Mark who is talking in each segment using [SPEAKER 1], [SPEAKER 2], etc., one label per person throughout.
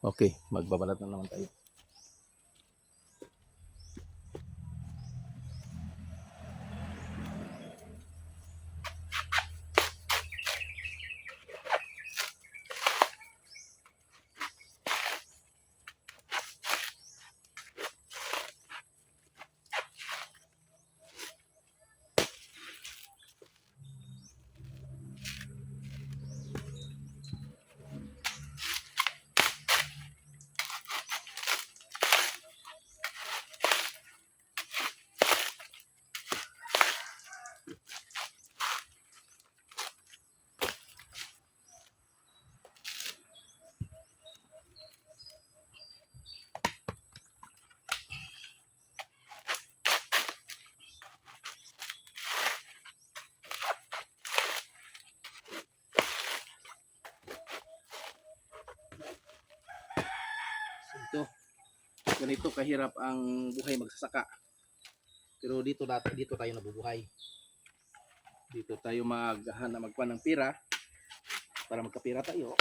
[SPEAKER 1] Okay, magbabalat na naman tayo. Ito, ganito kahirap ang buhay magsasaka. Pero dito tayo nabubuhay. Dito tayo magkuha ng pira para magkapira tayo.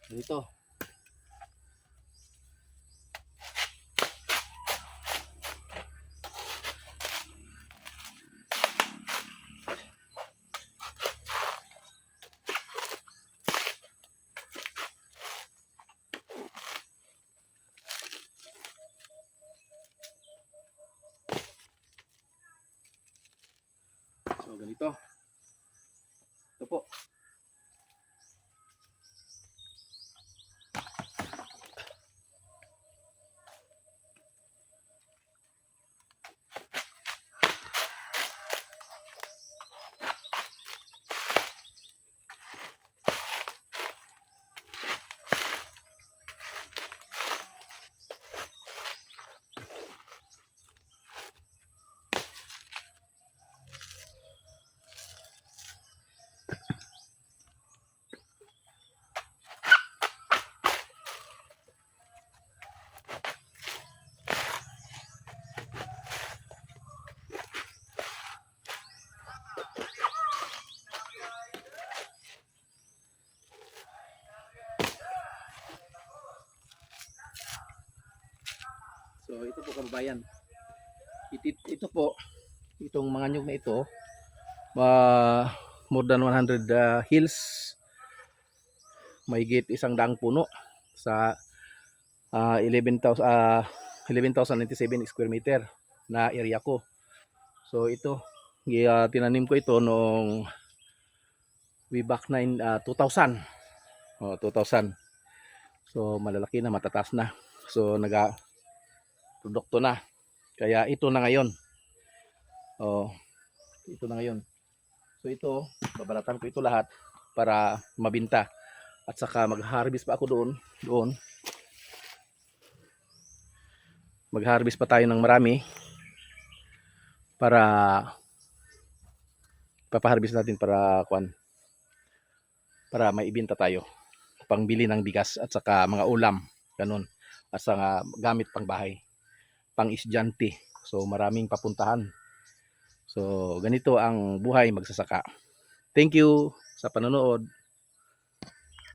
[SPEAKER 1] Dito. So ganito. Ito po. So ito po kababayan. Ito po, itong mga nyug na ito, more than 100 hills, mahigit 100 puno sa 11,097 square meter na area ko. So ito, tinanim ko ito noong way back 2000. 2000. So malalaki na, matataas na. So produkto na. Kaya ito na ngayon. Ito na ngayon. So ito, babalatan ko ito lahat para mabinta. At saka mag-harvest pa ako doon. Mag-harvest pa tayo ng marami para papaharvest natin para maibenta tayo. Pangbili ng bigas at saka mga ulam, ganun. At saka gamit pang bahay, pang estudyante. So maraming papuntahan. So ganito ang buhay magsasaka. Thank you sa panonood.